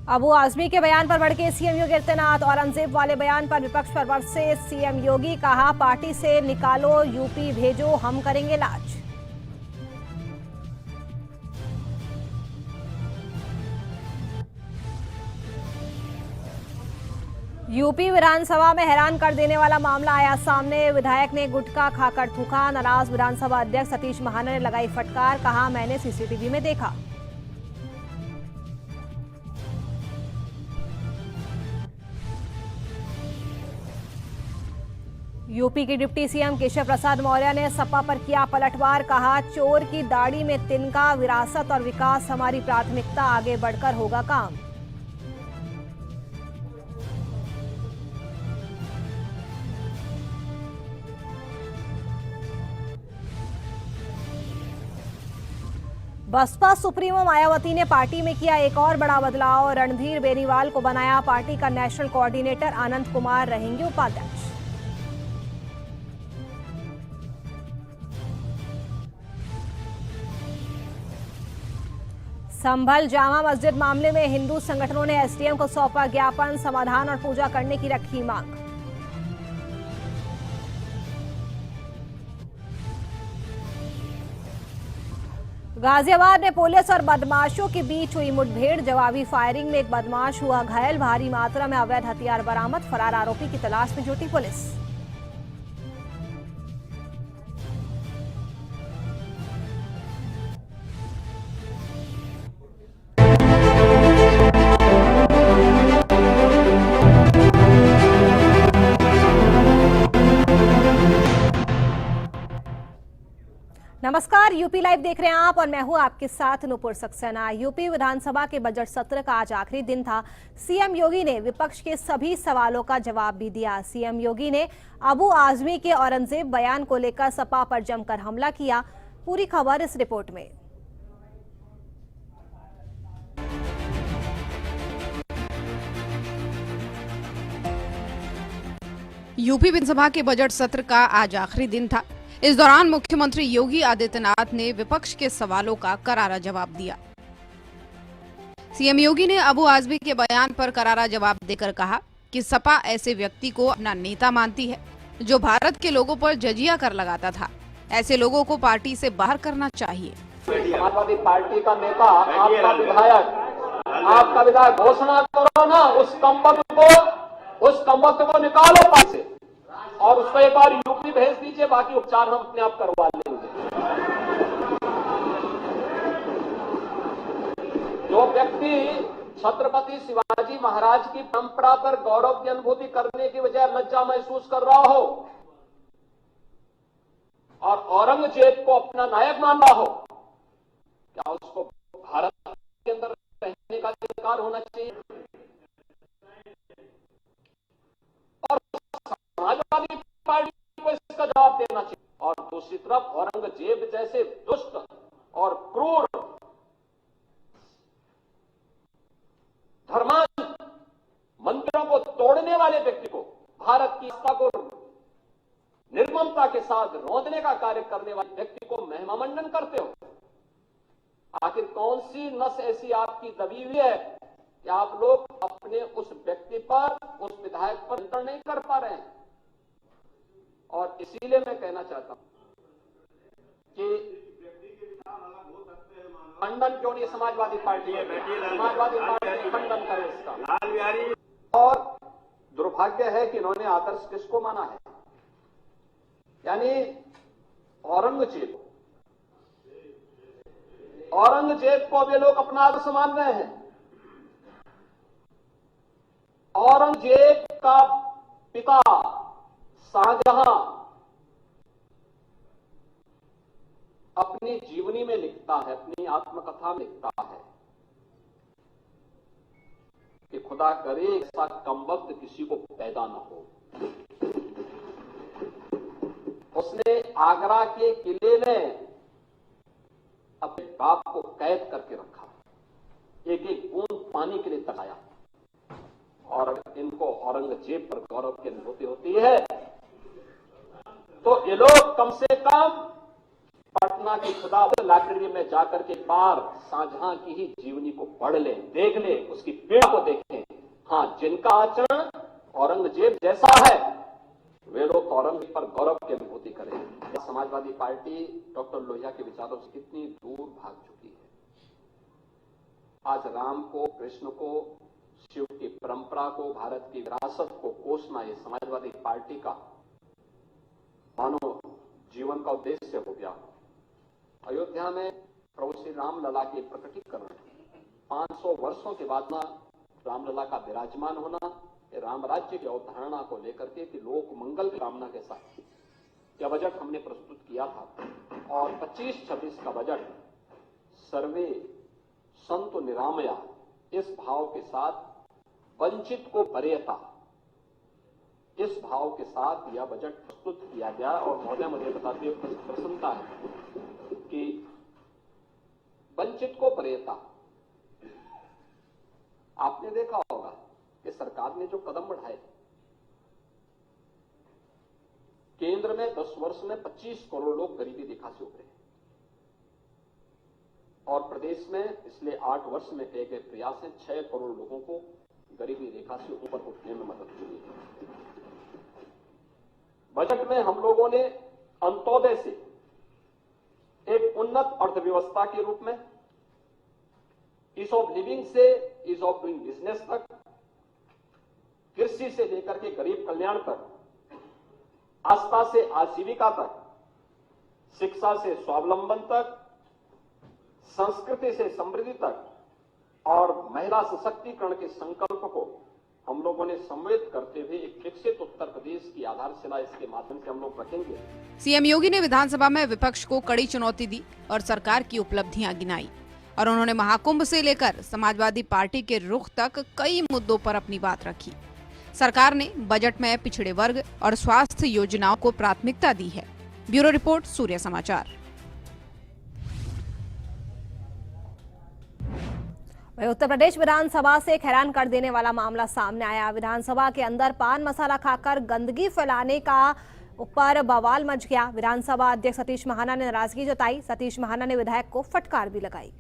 अबू आजमी के बयान पर भड़के सीएम योगी आदित्यनाथ। औरंगजेब वाले बयान पर विपक्ष पर बरसे सीएम योगी। कहा, पार्टी से निकालो, यूपी भेजो, हम करेंगे इलाज। यूपी विधानसभा में हैरान कर देने वाला मामला आया सामने। विधायक ने गुटखा खाकर थूका। नाराज विधानसभा अध्यक्ष सतीश महाना ने लगाई फटकार। कहा, मैंने सीसीटीवी में देखा। यूपी के डिप्टी सीएम केशव प्रसाद मौर्य ने सपा पर किया पलटवार। कहा, चोर की दाढ़ी में तिनका, विरासत और विकास हमारी प्राथमिकता, आगे बढ़कर होगा काम। बसपा सुप्रीमो मायावती ने पार्टी में किया एक और बड़ा बदलाव। रणधीर बेनीवाल को बनाया पार्टी का नेशनल कोऑर्डिनेटर। आनंद कुमार रहेंगे उपाध्यक्ष। संभल जामा मस्जिद मामले में हिंदू संगठनों ने एसडीएम को सौंपा ज्ञापन। समाधान और पूजा करने की रखी मांग। गाजियाबाद में पुलिस और बदमाशों के बीच हुई मुठभेड़। जवाबी फायरिंग में एक बदमाश हुआ घायल। भारी मात्रा में अवैध हथियार बरामद। फरार आरोपी की तलाश में जुटी पुलिस। नमस्कार, यूपी लाइव देख रहे हैं आप और मैं हूं आपके साथ नुपुर सक्सेना। यूपी विधानसभा के बजट सत्र का आज आखिरी दिन था। सीएम योगी ने विपक्ष के सभी सवालों का जवाब भी दिया। सीएम योगी ने अबू आजमी के औरंगजेब बयान को लेकर सपा पर जमकर हमला किया। पूरी खबर इस रिपोर्ट में। यूपी विधानसभा के बजट सत्र का आज आखिरी दिन था। इस दौरान मुख्यमंत्री योगी आदित्यनाथ ने विपक्ष के सवालों का करारा जवाब दिया। सीएम योगी ने अबू आजमी के बयान पर करारा जवाब देकर कहा कि सपा ऐसे व्यक्ति को अपना नेता मानती है जो भारत के लोगों पर जजिया कर लगाता था। ऐसे लोगों को पार्टी से बाहर करना चाहिए। समाजवादी पार्टी का नेता, आपका विधायक घोषणा करो ना, उस कमबख्त को निकालो पार्टी से और उसको एक बार यूपी भेज दीजिए। बाकी उपचार हम अपने आप करवा लेंगे। जो व्यक्ति छत्रपति शिवाजी महाराज की परंपरा पर गौरव की अनुभूति करने की बजाय लज्जा महसूस कर रहा हो और औरंगजेब को अपना नायक मान रहा हो, क्या उसको भारत के अंदर रहने का अधिकार होना चाहिए? और समाजवादी पार्टी को इसका जवाब देना चाहिए। और दूसरी तरफ औरंगजेब जैसे दुष्ट और क्रूर धर्मांध मंदिरों को तोड़ने वाले व्यक्ति को, भारत की आस्था को निर्ममता के साथ रौंदने का कार्य करने वाले व्यक्ति को महिमा मंडन करते हो। आखिर कौन सी नस ऐसी आपकी दबी हुई है कि आप लोग अपने उस व्यक्ति पर, उस विधायक पर नियंत्रण नहीं कर पा रहे हैं? और इसीलिए मैं कहना चाहता हूं कि खंडन क्यों नहीं समाजवादी पार्टी है, समाजवादी पार्टी खंडन करे इसका। और दुर्भाग्य है कि इन्होंने आदर्श किसको माना है, यानी औरंगजेब को वे लोग अपना आदर्श मान रहे हैं। औरंगजेब का पिता शाहजहां अपनी जीवनी में लिखता है, अपनी आत्मकथा में लिखता है कि खुदा करे ऐसा कमबख्त किसी को पैदा न हो। उसने आगरा के किले में अपने बाप को कैद करके रखा, एक एक बूंद पानी के लिए तकाया। और इनको औरंगजेब पर गौरव की अनुभूति होती है तो ये लोग कम से कम पटना की खुदा लाइब्रेरी में जाकर के बार शाहजहां की ही जीवनी को पढ़ ले, देख ले, उसकी पीड़ा को देखें। हाँ, जिनका आचरण औरंगजेब जैसा है वे लोग औरंगजेब पर गौरव की अनुभूति करें। समाजवादी पार्टी डॉक्टर लोहिया के विचारों से कितनी दूर भाग चुकी है। आज राम को, कृष्ण को, शिव की परंपरा को, भारत की विरासत को कोसना ये समाजवादी पार्टी का मानो जीवन का उद्देश्य हो गया। अयोध्या में प्रभु श्री राम लला के प्रकटीकरण 500 वर्षों के बाद ना रामलला का विराजमान होना, राम राज्य की अवधारणा को लेकर के कि लोक मंगल की कामना के साथ यह बजट हमने प्रस्तुत किया था। और 25-26 का बजट सर्वे संतो निरामया इस भाव के साथ, वंचित को वरीयता इस भाव के साथ यह बजट प्रस्तुत किया गया। और महोदय, मुझे बताते हुए प्रसन्नता है कि वंचित को वरीयता आपने देखा होगा कि सरकार ने जो कदम बढ़ाए, केंद्र में 10 वर्ष में 25 करोड़ लोग गरीबी रेखा से उभरे और प्रदेश में पिछले 8 वर्ष में किए गए प्रयास से 6 करोड़ लोगों को गरीबी रेखा से ऊपर उठने में मदद मिली है। बजट में हम लोगों ने अंत्योदय से एक उन्नत अर्थव्यवस्था के रूप में, ईज ऑफ लिविंग से ईज ऑफ डूइंग बिजनेस तक, कृषि से लेकर के गरीब कल्याण तक, आस्था से आजीविका तक, शिक्षा से स्वावलंबन तक, संस्कृति से समृद्धि तक और महिला सशक्तिकरण के संकल्प को हम लोगों ने सम्मिलित करते हुए एक विकसित उत्तर प्रदेश की आधारशिला इसके माध्यम से हम लोग रखेंगे। सीएम योगी ने विधानसभा में विपक्ष को कड़ी चुनौती दी और सरकार की उपलब्धियां गिनाई और उन्होंने महाकुंभ से लेकर समाजवादी पार्टी के रुख तक कई मुद्दों पर अपनी बात रखी। सरकार ने बजट में पिछड़े वर्ग और स्वास्थ्य योजनाओं को प्राथमिकता दी है। ब्यूरो रिपोर्ट, सूर्य समाचार। वहीं उत्तर प्रदेश विधानसभा से एक हैरान कर देने वाला मामला सामने आया। विधानसभा के अंदर पान मसाला खाकर गंदगी फैलाने का ऊपर बवाल मच गया। विधानसभा अध्यक्ष सतीश महाना ने नाराजगी जताई। सतीश महाना ने विधायक को फटकार भी लगाई।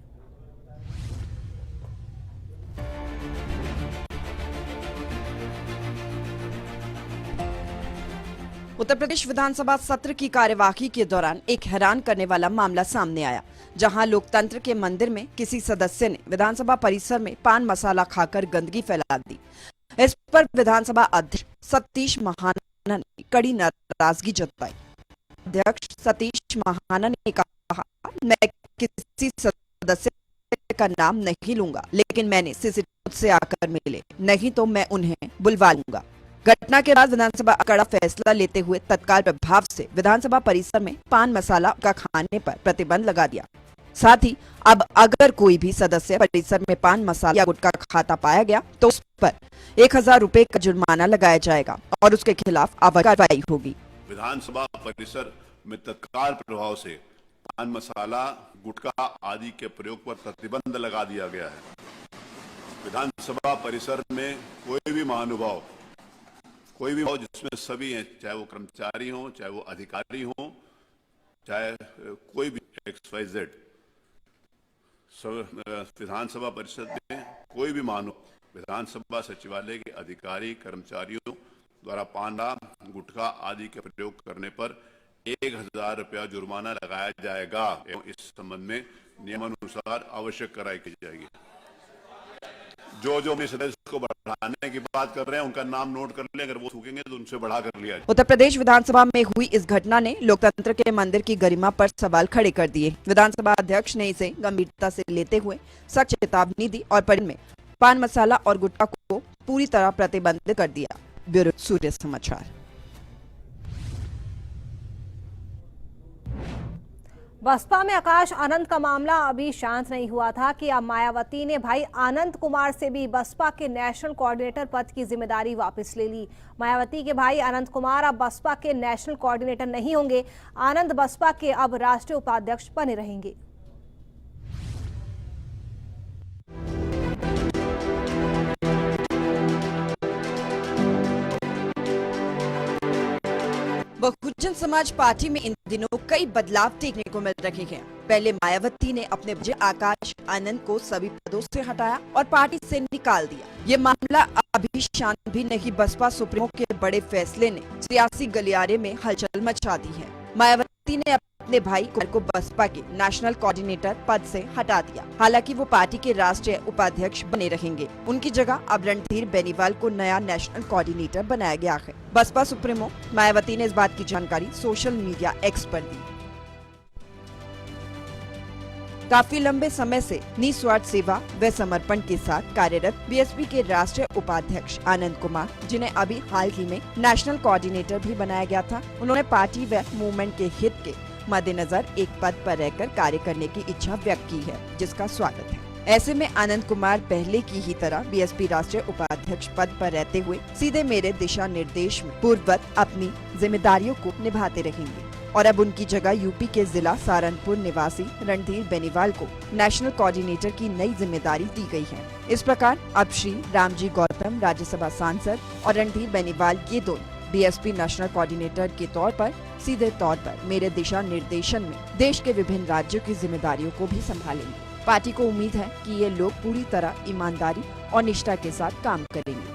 उत्तर प्रदेश विधानसभा सत्र की कार्यवाही के दौरान एक हैरान करने वाला मामला सामने आया, जहां लोकतंत्र के मंदिर में किसी सदस्य ने विधानसभा परिसर में पान मसाला खाकर गंदगी फैला दी। इस पर विधानसभा अध्यक्ष सतीश महाना ने कड़ी नाराजगी जताई। अध्यक्ष सतीश महाना ने कहा, मैं किसी सदस्य का नाम नहीं लूंगा, लेकिन मैंने सीसीटीवी से आकर मिले, नहीं तो मैं उन्हें बुलवा लूंगा। घटना के बाद विधानसभा कड़ा फैसला लेते हुए तत्काल प्रभाव से विधानसभा परिसर में पान मसाला का खाने पर प्रतिबंध लगा दिया। साथ ही अब अगर कोई भी सदस्य परिसर में पान मसाला या गुटखा खाता पाया गया तो उस पर 1000 रुपए का जुर्माना लगाया जाएगा और उसके खिलाफ आवश्यक कार्रवाई होगी। विधानसभा परिसर में तत्काल प्रभाव से पान मसाला, गुटखा आदि के प्रयोग पर प्रतिबंध लगा दिया गया है। विधानसभा परिसर में कोई भी महानुभाव जिसमें सभी हैं, चाहे वो कर्मचारी हों, चाहे वो अधिकारी हों, चाहे कोई भी XYZ, विधानसभा परिषद में कोई भी महानुभाव विधानसभा सचिवालय के अधिकारी कर्मचारियों द्वारा पान, गुटखा आदि के प्रयोग करने पर 1000 रुपया जुर्माना लगाया जाएगा एवं इस संबंध में नियमानुसार आवश्यक कार्रवाई की जाएगी। जो अपने सदस्य को बढ़ाने की बात कर रहे हैं उनका नाम नोट कर लें, अगर वो थूकेंगे तो उनसे बढ़ा कर लिया जाए। उत्तर प्रदेश विधानसभा में हुई इस घटना ने लोकतंत्र के मंदिर की गरिमा पर सवाल खड़े कर दिए। विधानसभा अध्यक्ष ने इसे गंभीरता से लेते हुए सख्त चेतावनी दी और परिसर में पान मसाला और गुटखा को पूरी तरह प्रतिबंधित कर दिया। ब्यूरो सूर्य समाचार। बसपा में आकाश आनंद का मामला अभी शांत नहीं हुआ था कि अब मायावती ने भाई आनंद कुमार से भी बसपा के नेशनल कोऑर्डिनेटर पद की जिम्मेदारी वापस ले ली। मायावती के भाई आनंद कुमार अब बसपा के नेशनल कोऑर्डिनेटर नहीं होंगे। आनंद बसपा के अब राष्ट्रीय उपाध्यक्ष बने रहेंगे। बहुजन बहुजन समाज पार्टी में इन दिनों कई बदलाव देखने को मिल रहे हैं। पहले मायावती ने अपने वजह आकाश आनंद को सभी पदों से हटाया और पार्टी से निकाल दिया। ये मामला अभी शांत भी नहीं, बसपा सुप्रीमो के बड़े फैसले ने सियासी गलियारे में हलचल मचा दी है। मायावती ने अपने भाई को बसपा के नेशनल कोऑर्डिनेटर पद से हटा दिया। हालांकि वो पार्टी के राष्ट्रीय उपाध्यक्ष बने रहेंगे। उनकी जगह अब रणधीर बेनीवाल को नया नेशनल कोऑर्डिनेटर बनाया गया है। बसपा सुप्रीमो मायावती ने इस बात की जानकारी सोशल मीडिया एक्स पर दी। काफी लंबे समय से निस्वार्थ सेवा व समर्पण के साथ कार्यरत बीएसपी के राष्ट्रीय उपाध्यक्ष आनंद कुमार, जिन्हें अभी हाल ही में नेशनल कोऑर्डिनेटर भी बनाया गया था, उन्होंने पार्टी व मूवमेंट के हित के मद्देनजर एक पद पर रहकर कार्य करने की इच्छा व्यक्त की है, जिसका स्वागत है। ऐसे में आनंद कुमार पहले की ही तरह बीएसपी राष्ट्रीय उपाध्यक्ष पद पर रहते हुए सीधे मेरे दिशा निर्देश में पूर्ववत अपनी जिम्मेदारियों को निभाते रहेंगे और अब उनकी जगह यूपी के जिला सहारनपुर निवासी रणधीर बेनीवाल को नेशनल कोऑर्डिनेटर की नई जिम्मेदारी दी गई है। इस प्रकार अब श्री रामजी गौतम राज्यसभा सांसद और रणधीर बेनीवाल ये दोनों बीएसपी नेशनल कोऑर्डिनेटर के तौर पर सीधे तौर पर मेरे दिशा निर्देशन में देश के विभिन्न राज्यों की जिम्मेदारियों को भी संभालेंगे। पार्टी को उम्मीद है कि ये लोग पूरी तरह ईमानदारी और निष्ठा के साथ काम करेंगे।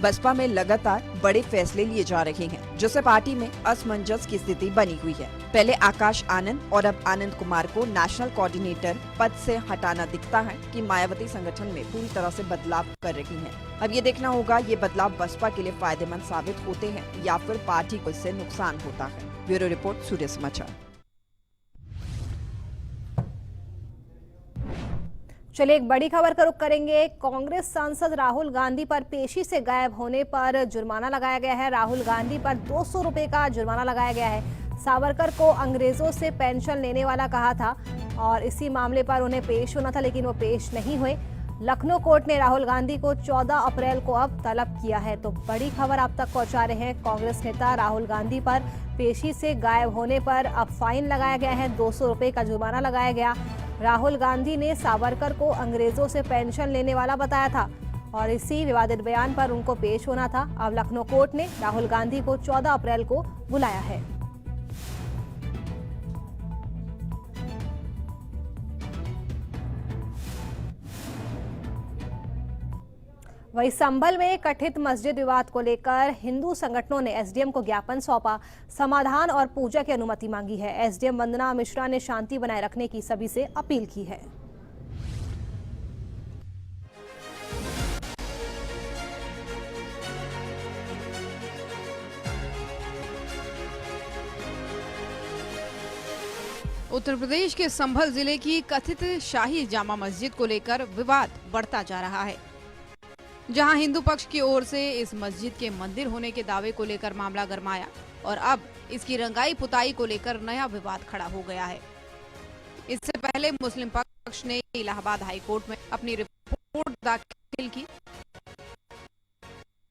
बसपा में लगातार बड़े फैसले लिए जा रहे हैं, जिससे पार्टी में असमंजस की स्थिति बनी हुई है। पहले आकाश आनंद और अब आनंद कुमार को नेशनल कोऑर्डिनेटर पद से हटाना दिखता है कि मायावती संगठन में पूरी तरह से बदलाव कर रही हैं। अब ये देखना होगा ये बदलाव बसपा के लिए फायदेमंद साबित होते हैं या फिर पार्टी को इससे नुकसान होता है। ब्यूरो रिपोर्ट, सूर्य समाचार। चलिए एक बड़ी खबर का रुख करेंगे। कांग्रेस सांसद राहुल गांधी पर पेशी से गायब होने पर जुर्माना लगाया गया है। राहुल गांधी पर 200 रुपए का जुर्माना लगाया गया है। सावरकर को अंग्रेजों से पेंशन लेने वाला कहा था और इसी मामले पर उन्हें पेश होना था, लेकिन वो पेश नहीं हुए। लखनऊ कोर्ट ने राहुल गांधी को 14 अप्रैल को अब तलब किया है। तो बड़ी खबर आप तक पहुंचा रहे हैं। कांग्रेस नेता राहुल गांधी पर पेशी से गायब होने पर अब फाइन लगाया गया है। 200 रुपए का जुर्माना लगाया गया। राहुल गांधी ने सावरकर को अंग्रेजों से पेंशन लेने वाला बताया था और इसी विवादित बयान पर उनको पेश होना था। अब लखनऊ कोर्ट ने राहुल गांधी को 14 अप्रैल को बुलाया है। वहीं संभल में कथित मस्जिद विवाद को लेकर हिंदू संगठनों ने एसडीएम को ज्ञापन सौंपा। समाधान और पूजा की अनुमति मांगी है। एसडीएम वंदना मिश्रा ने शांति बनाए रखने की सभी से अपील की है। उत्तर प्रदेश के संभल जिले की कथित शाही जामा मस्जिद को लेकर विवाद बढ़ता जा रहा है, जहां हिंदू पक्ष की ओर से इस मस्जिद के मंदिर होने के दावे को लेकर मामला गरमाया और अब इसकी रंगाई पुताई को लेकर नया विवाद खड़ा हो गया है। इससे पहले मुस्लिम पक्ष ने इलाहाबाद हाई कोर्ट में अपनी रिपोर्ट दाखिल की।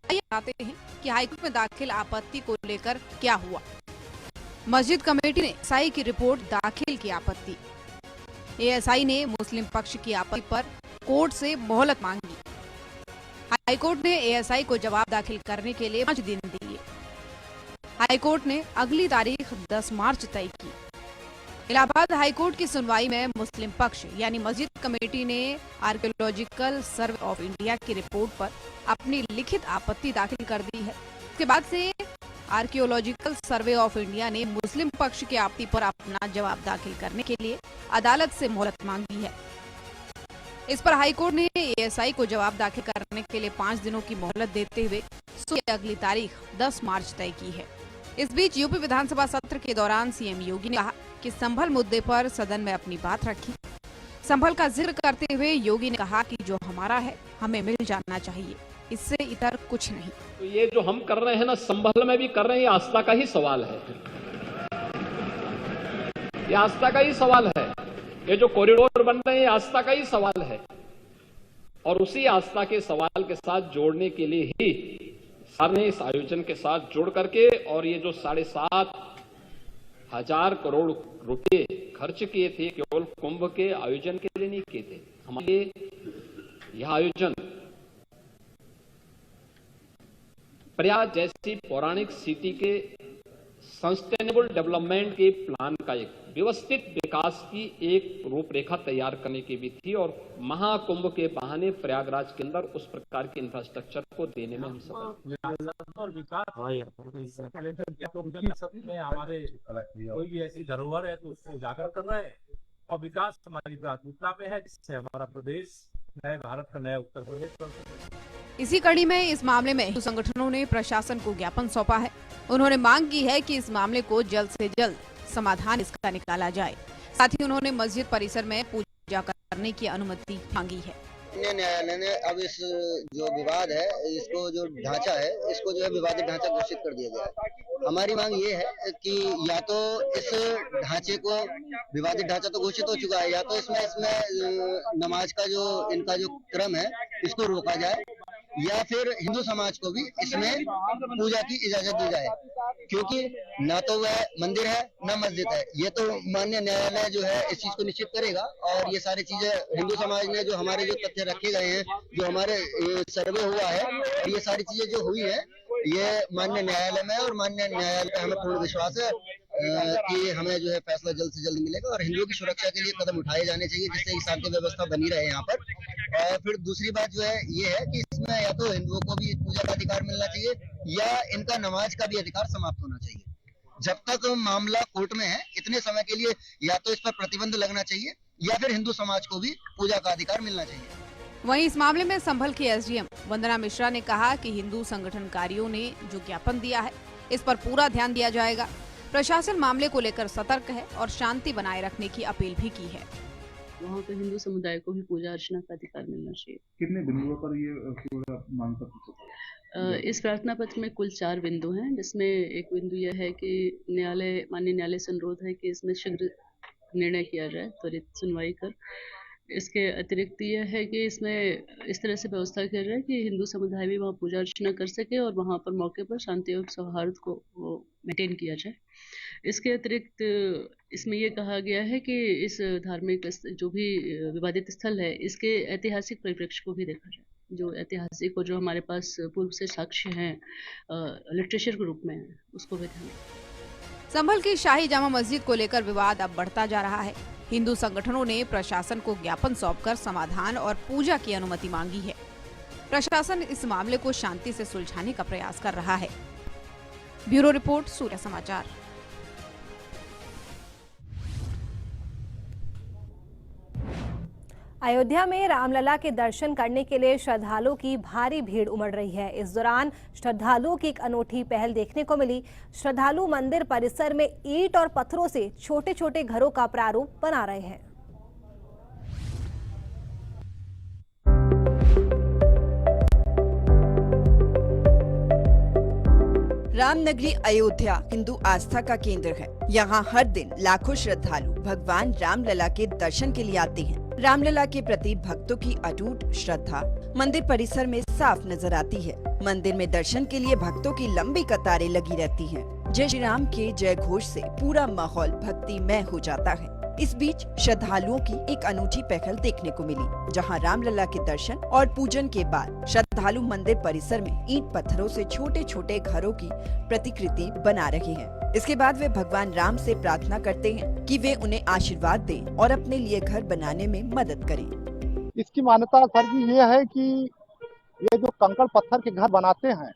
बताते हैं कि हाईकोर्ट में दाखिल आपत्ति को लेकर क्या हुआ। मस्जिद कमेटी ने एएसआई की रिपोर्ट दाखिल की आपत्ति। एएसआई ने मुस्लिम पक्ष की आपत्ति पर कोर्ट से मोहलत मांगी। हाईकोर्ट ने एएसआई को जवाब दाखिल करने के लिए 5 दिन दिए। हाईकोर्ट ने अगली तारीख 10 मार्च तय की। इलाहाबाद हाईकोर्ट की सुनवाई में मुस्लिम पक्ष यानी मस्जिद कमेटी ने आर्कियोलॉजिकल सर्वे ऑफ इंडिया की रिपोर्ट पर अपनी लिखित आपत्ति दाखिल कर दी है। इसके बाद से आर्कियोलॉजिकल सर्वे ऑफ इंडिया ने मुस्लिम पक्ष की आपत्ति पर अपना जवाब दाखिल करने के लिए अदालत से मोहलत मांगी है। इस पर हाईकोर्ट ने एएसआई को जवाब दाखिल करने के लिए 5 दिनों की मोहलत देते हुए अगली तारीख 10 मार्च तय की है। इस बीच यूपी विधानसभा सत्र के दौरान सीएम योगी ने कहा कि संभल मुद्दे पर सदन में अपनी बात रखी। संभल का जिक्र करते हुए योगी ने कहा कि जो हमारा है हमें मिल जाना चाहिए, इससे इतर कुछ नहीं। तो ये जो हम कर रहे हैं ना, संभल में भी कर रहे हैं, ये आस्था का ही सवाल है। ये आस्था का ही सवाल है। ये जो कॉरिडोर बन रहे हैं, ये आस्था का ही सवाल है और उसी आस्था के सवाल के साथ जोड़ने के लिए ही सर ने इस आयोजन के साथ जोड़ करके और ये जो 7,500 करोड़ रुपए खर्च किए थे केवल कुंभ के आयोजन के लिए नहीं किए थे। हमारे यह आयोजन प्रयाग जैसी पौराणिक सिटी के सस्टेनेबल डेवलपमेंट के प्लान का एक व्यवस्थित विकास की एक रूपरेखा तैयार करने की भी थी और महाकुंभ के बहाने प्रयागराज के अंदर उस प्रकार के इंफ्रास्ट्रक्चर को देने में हम सफल। और विकास में हमारे कोई भी ऐसी धरोहर है तो उसको उजागर कर रहे हैं और विकास हमारी प्राथमिकता में है, जिससे हमारा प्रदेश नए भारत का नया उत्तर प्रदेश बन सके। इसी कड़ी में इस मामले में हिंदू संगठनों ने प्रशासन को ज्ञापन सौंपा है। उन्होंने मांग की है कि इस मामले को जल्द से जल्द समाधान इसका निकाला जाए। साथ ही उन्होंने मस्जिद परिसर में पूजा करने की अनुमति मांगी है। न्यायालय ने अब इस जो विवाद है, इसको जो ढांचा है, इसको जो है विवादित ढांचा घोषित कर दिया गया है। हमारी मांग ये है कि या तो इस ढांचे को, विवादित ढांचा तो घोषित हो चुका है, या तो इसमें नमाज का जो इनका जो क्रम है इसको रोका जाए, या फिर हिंदू समाज को भी इसमें पूजा की इजाजत दी जाए, क्योंकि ना तो वह मंदिर है ना मस्जिद है। ये तो माननीय न्यायालय जो है इस चीज को निश्चित करेगा और ये सारी चीजें हिंदू समाज ने जो हमारे जो तथ्य रखे गए हैं, जो हमारे सर्वे हुआ है और ये सारी चीजें जो हुई है, ये माननीय न्यायालय में और माननीय न्यायालय पे हमें पूर्ण विश्वास है कि हमें जो है फैसला जल्द से जल्द मिलेगा और हिंदुओं की सुरक्षा के लिए कदम उठाए जाने चाहिए, जिससे शांति व्यवस्था बनी रहे यहाँ पर। और फिर दूसरी बात जो है ये है कि इसमें या तो हिंदुओं को भी पूजा का अधिकार मिलना चाहिए या इनका नमाज का भी अधिकार समाप्त होना चाहिए। जब तक मामला कोर्ट में है, इतने समय के लिए या तो इस पर प्रतिबंध लगना चाहिए या फिर हिंदू समाज को भी पूजा का अधिकार मिलना चाहिए। वहीं इस मामले में संभल की एसडीएम वंदना मिश्रा ने कहा कि हिंदू संगठनकारियों ने जो ज्ञापन दिया है, इस पर पूरा ध्यान दिया जाएगा। प्रशासन मामले को लेकर सतर्क है और शांति बनाए रखने की अपील भी की है। वहाँ पे हिंदू समुदाय को भी पूजा अर्चना का अधिकार मिलना चाहिए। कितने बिंदुओं पर ये पूरा मांग पत्र? इस प्रार्थना पत्र में कुल 4 बिंदु हैं, जिसमें एक बिंदु यह है कि माननीय न्यायालय से अनुरोध है कि इसमें शीघ्र निर्णय किया जाए, त्वरित सुनवाई कर। इसके अतिरिक्त यह है कि इसमें इस तरह से व्यवस्था की जाए कि हिंदू समुदाय भी वहाँ पूजा अर्चना कर सके और वहाँ पर मौके पर शांति और सौहार्द को मेंटेन किया जाए। इसके अतिरिक्त इसमें यह कहा गया है कि इस धार्मिक जो भी विवादित स्थल है, इसके ऐतिहासिक परिप्रेक्ष्य को भी देखा जाए, जो ऐतिहासिक और जो हमारे पास पूर्व से साक्ष्य हैं लिटरेचर के रूप में, उसको भी ध्यान रखें। संभल की शाही जामा मस्जिद को लेकर विवाद अब बढ़ता जा रहा है। हिंदू संगठनों ने प्रशासन को ज्ञापन सौंपकर समाधान और पूजा की अनुमति मांगी है। प्रशासन इस मामले को शांति से सुलझाने का प्रयास कर रहा है। ब्यूरो रिपोर्ट, सूर्य समाचार। अयोध्या में रामलला के दर्शन करने के लिए श्रद्धालुओं की भारी भीड़ उमड़ रही है। इस दौरान श्रद्धालुओं की एक अनोखी पहल देखने को मिली। श्रद्धालु मंदिर परिसर में ईंट और पत्थरों से छोटे छोटे घरों का प्रारूप बना रहे हैं। रामनगरी अयोध्या हिंदू आस्था का केंद्र है। यहाँ हर दिन लाखों श्रद्धालु भगवान रामलला के दर्शन के लिए आते हैं। रामलला के प्रति भक्तों की अटूट श्रद्धा मंदिर परिसर में साफ नजर आती है। मंदिर में दर्शन के लिए भक्तों की लंबी कतारें लगी रहती हैं। जय श्री राम के जय घोष से पूरा माहौल भक्तिमय हो जाता है। इस बीच श्रद्धालुओं की एक अनूठी पहल देखने को मिली, जहां रामलला के दर्शन और पूजन के बाद श्रद्धालु मंदिर परिसर में ईंट पत्थरों से छोटे छोटे घरों की प्रतिकृति बना रहे हैं। इसके बाद वे भगवान राम से प्रार्थना करते हैं कि वे उन्हें आशीर्वाद दें और अपने लिए घर बनाने में मदद करें। इसकी मान्यता सर जी ये है कि ये जो कंकड़ पत्थर के घर बनाते हैं,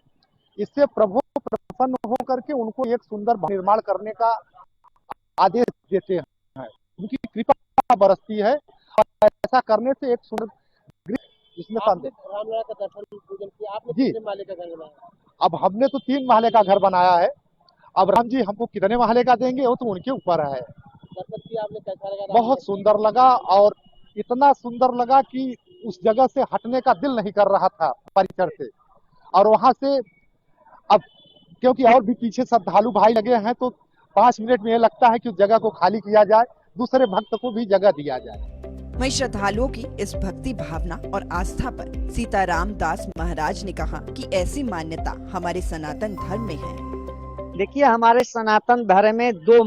इससे प्रभु प्रसन्न होकर के उनको एक सुंदर निर्माण करने का आदेश देते हैं। उनकी कृपा बरसती है और ऐसा करने से एक सुंदर जिसमें रामलला का दर्शन पूजन किया आपने। कितने महले का घर बनाया? अब हमने तो 3 महले का घर बनाया है। अब राम जी हमको कितने महले का देंगे वो तो उनके ऊपर है। आपने कैसा लगा? बहुत सुंदर लगा और इतना सुंदर लगा कि उस जगह से हटने का दिल नहीं कर रहा था परिसर से। और वहां से अब क्योंकि और भी पीछे श्रद्धालु भाई लगे हैं तो 5 मिनट में ये लगता है कि उस जगह को खाली किया जाए, दूसरे भक्त को भी जगह दिया जाए। वहीं श्रद्धालुओं की इस भक्ति भावना और आस्था पर सीताराम दास महाराज ने कहा कि ऐसी मान्यता हमारे सनातन धर्म में है। देखिए, हमारे सनातन धर्म में 2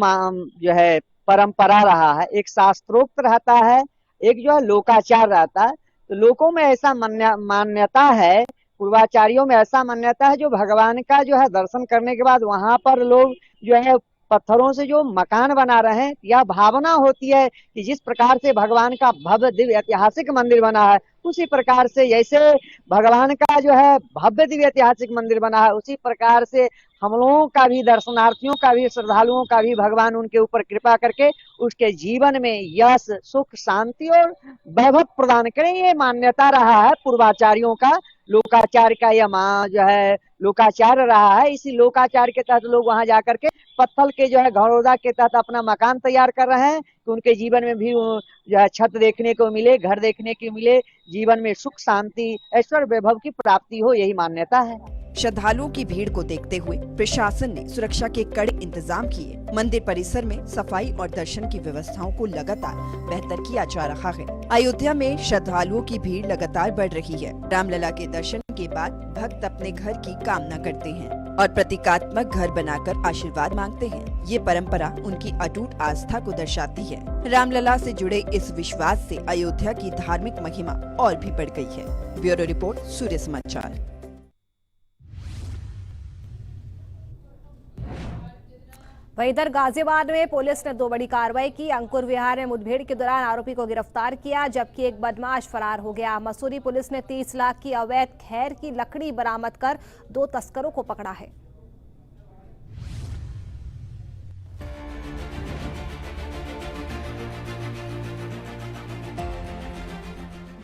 जो है परंपरा रहा है। एक शास्त्रोक्त रहता है, एक जो है लोकाचार रहता है। तो लोगों में ऐसा मान्यता है, पूर्वाचार्यों में ऐसा मान्यता है जो भगवान का जो है दर्शन करने के बाद वहां पर लोग जो है पत्थरों से जो मकान बना रहे हैं, यह भावना होती है कि जिस प्रकार से भगवान का भव्य दिव्य ऐतिहासिक मंदिर बना है, उसी प्रकार से जैसे भगवान का जो है भव्य दिव्य ऐतिहासिक मंदिर बना है, उसी प्रकार से हम लोगों का भी, दर्शनार्थियों का भी, श्रद्धालुओं का भी भगवान उनके ऊपर कृपा करके उसके जीवन में यश, सुख, शांति और वैभव प्रदान करें। ये मान्यता रहा है पूर्वाचार्यों का। लोकाचार का यह जो है लोकाचार रहा है। इसी लोकाचार के तहत लोग वहां जाकर के पत्थर के जो है घरौदा के तहत अपना मकान तैयार कर रहे हैं कि उनके जीवन में भी जो है छत देखने को मिले, घर देखने को मिले, जीवन में सुख, शांति, ऐश्वर्य, वैभव की प्राप्ति हो, यही मान्यता है। श्रद्धालुओं की भीड़ को देखते हुए प्रशासन ने सुरक्षा के कड़े इंतजाम किए। मंदिर परिसर में सफाई और दर्शन की व्यवस्थाओं को लगातार बेहतर किया जा रहा है। अयोध्या में श्रद्धालुओं की भीड़ लगातार बढ़ रही है। रामलला के दर्शन के बाद भक्त अपने घर की कामना करते हैं और प्रतीकात्मक घर बनाकर आशीर्वाद मांगते हैं। ये परंपरा उनकी अटूट आस्था को दर्शाती है। रामलला से जुड़े इस विश्वास से अयोध्या की धार्मिक महिमा और भी बढ़ गई है। ब्यूरो रिपोर्ट, सूर्य समाचार। वहीं इधर गाजियाबाद में पुलिस ने 2 बड़ी कार्रवाई की। अंकुर विहार में मुठभेड़ के दौरान आरोपी को गिरफ्तार किया, जबकि एक बदमाश फरार हो गया। मसूरी पुलिस ने 30 लाख की अवैध खैर की लकड़ी बरामद कर 2 तस्करों को पकड़ा है।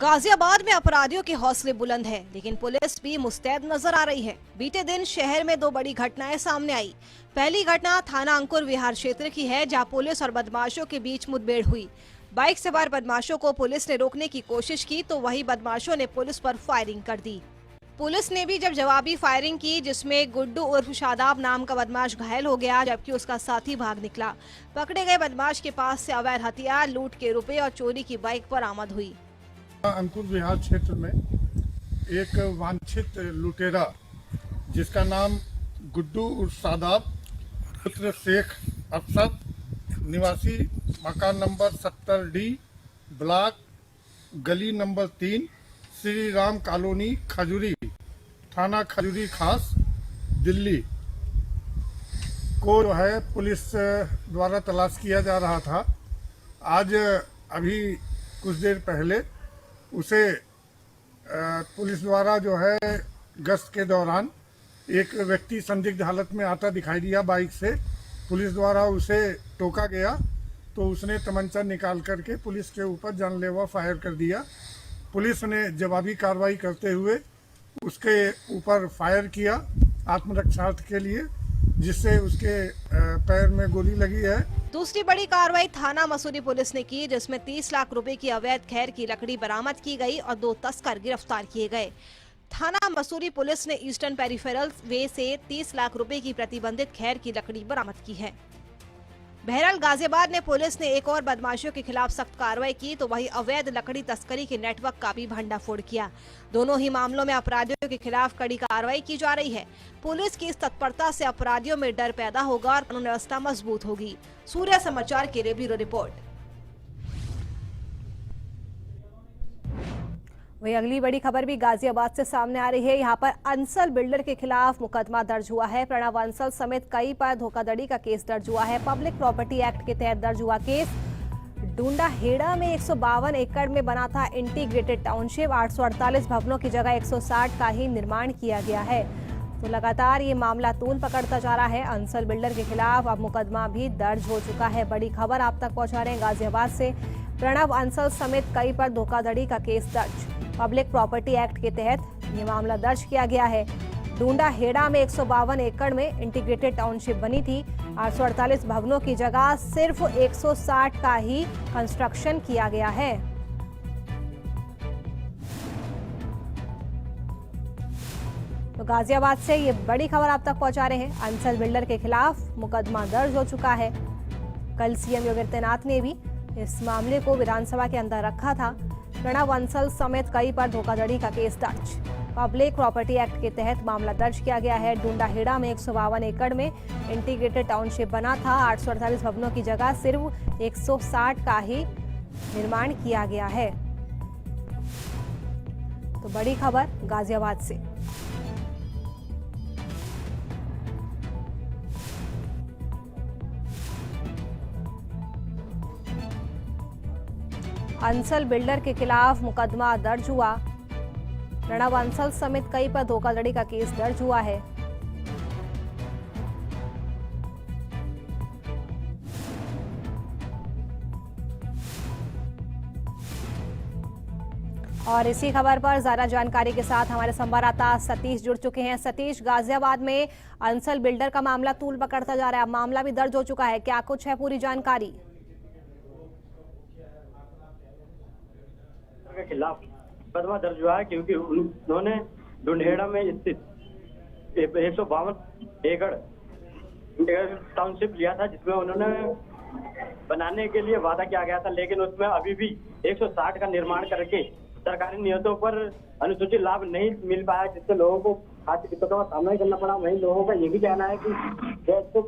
गाजियाबाद में अपराधियों के हौसले बुलंद हैं, लेकिन पुलिस भी मुस्तैद नजर आ रही है। बीते दिन शहर में 2 बड़ी घटनाएं सामने आई। पहली घटना थाना अंकुर विहार क्षेत्र की है, जहां पुलिस और बदमाशों के बीच मुठभेड़ हुई। बाइक सवार बदमाशों को पुलिस ने रोकने की कोशिश की तो वही बदमाशों ने पुलिस पर फायरिंग कर दी। पुलिस ने भी जब जवाबी फायरिंग की, जिसमें गुड्डू उर्फ शादाब नाम का बदमाश घायल हो गया, जबकि उसका साथी भाग निकला। पकड़े गए बदमाश के पास से अवैध हथियार, लूट के रुपए और चोरी की बाइक बरामद हुई। अंकुर विहार क्षेत्र में एक वांछित लुटेरा जिसका नाम गुड्डू उर्फ शादाब पुत्र शेख अफसर निवासी मकान नंबर 70D ब्लॉक गली नंबर 3 श्री राम कॉलोनी खजूरी थाना खजूरी खास दिल्ली को जो है पुलिस द्वारा तलाश किया जा रहा था। आज अभी कुछ देर पहले उसे पुलिस द्वारा जो है गश्त के दौरान एक व्यक्ति संदिग्ध हालत में आता दिखाई दिया बाइक से। पुलिस द्वारा उसे टोका गया तो उसने तमंचा निकाल करके पुलिस के ऊपर जानलेवा फायर कर दिया। पुलिस ने जवाबी कार्रवाई करते हुए उसके ऊपर फायर किया आत्मरक्षार्थ के लिए, जिससे उसके पैर में गोली लगी है। दूसरी बड़ी कार्रवाई थाना मसूरी पुलिस ने की, जिसमें 30 लाख रुपए की अवैध खैर की लकड़ी बरामद की गई और 2 तस्कर गिरफ्तार किए गए। थाना मसूरी पुलिस ने ईस्टर्न पेरिफेरल वे से 30 लाख रुपए की प्रतिबंधित खैर की लकड़ी बरामद की है। बहरहाल गाजियाबाद में पुलिस ने एक और बदमाशियों के खिलाफ सख्त कार्रवाई की तो वही अवैध लकड़ी तस्करी के नेटवर्क का भी भंडाफोड़ किया। दोनों ही मामलों में अपराधियों के खिलाफ कड़ी कार्रवाई की जा रही है। पुलिस की इस तत्परता से अपराधियों में डर पैदा होगा और कानून व्यवस्था मजबूत होगी। सूर्य समाचार के लिए ब्यूरो रिपोर्ट। वही अगली बड़ी खबर भी गाजियाबाद से सामने आ रही है। यहाँ पर अंसल बिल्डर के खिलाफ मुकदमा दर्ज हुआ है। प्रणव अंसल समेत कई पर धोखाधड़ी का केस दर्ज हुआ है। पब्लिक प्रॉपर्टी एक्ट के तहत दर्ज हुआ केस। डूंडा हेड़ा में 152 एकड़ में बना था इंटीग्रेटेड टाउनशिप। 848 भवनों की जगह 160 का ही निर्माण किया गया है। तो लगातार ये मामला तूल पकड़ता जा रहा है। अंसल बिल्डर के खिलाफ अब मुकदमा भी दर्ज हो चुका है। बड़ी खबर आप तक पहुंचा रहे हैं गाजियाबाद से। प्रणव अंसल समेत कई पर धोखाधड़ी का केस दर्ज। पब्लिक प्रॉपर्टी एक्ट के तहत ये मामला दर्ज किया गया है। डूंडा हेड़ा में 152 एकड़ में इंटीग्रेटेड टाउनशिप बनी थी। 848 भवनों की जगह सिर्फ 160 का ही कंस्ट्रक्शन किया गया है। तो गाजियाबाद से ये बड़ी खबर आप तक पहुंचा रहे हैं। अंसल बिल्डर के खिलाफ मुकदमा दर्ज हो चुका है। कल सीएम योगी आदित्यनाथ ने भी इस मामले को विधानसभा के अंदर रखा था। प्रणव अंसल समेत कई पर धोखाधड़ी का केस दर्ज। पब्लिक प्रॉपर्टी एक्ट के तहत मामला दर्ज किया गया है। डूंडा हेड़ा में 152 एकड़ में इंटीग्रेटेड टाउनशिप बना था। 848 भवनों की जगह सिर्फ 160 का ही निर्माण किया गया है। तो बड़ी खबर गाजियाबाद से। अंसल बिल्डर के खिलाफ मुकदमा दर्ज हुआ। प्रणव अंसल समेत कई पर धोखाधड़ी का केस दर्ज हुआ है। और इसी खबर पर ज्यादा जानकारी के साथ हमारे संवाददाता सतीश जुड़ चुके हैं। सतीश, गाजियाबाद में अंसल बिल्डर का मामला तूल पकड़ता जा रहा है, मामला भी दर्ज हो चुका है, क्या कुछ है पूरी जानकारी? के खिलाफ मुकदमा दर्ज हुआ है क्योंकि उन्होंने डुंडेड़ा में स्थित 152 एकड़ टाउनशिप लिया था, जिसमें उन्होंने बनाने के लिए वादा किया गया था, लेकिन उसमें अभी भी 160 का निर्माण करके सरकारी नियतों पर अनुसूचित लाभ नहीं मिल पाया, जिससे लोगों को खासी दिक्कतों का सामना करना पड़ा। वहीं लोगों का ये भी कहना है कि जैसे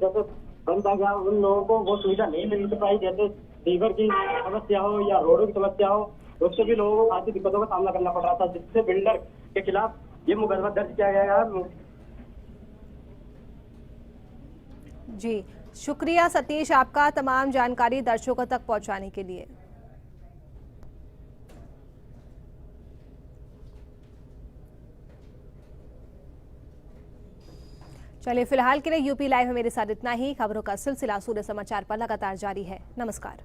बनता गया उन लोगों को वो सुविधा नहीं मिल पाई, जैसे सीवर की समस्या हो या रोडों की समस्या हो, उससे भी लोगों को खासी दिक्कतों का सामना करना पड़ रहा था, जिससे बिल्डर के खिलाफ ये मुकदमा दर्ज किया गया है। जी, शुक्रिया सतीश आपका तमाम जानकारी दर्शकों तक पहुंचाने के लिए। चलिए, फिलहाल के लिए यूपी लाइव में मेरे साथ इतना ही। खबरों का सिलसिला सूर्य समाचार पर लगातार जारी है। नमस्कार।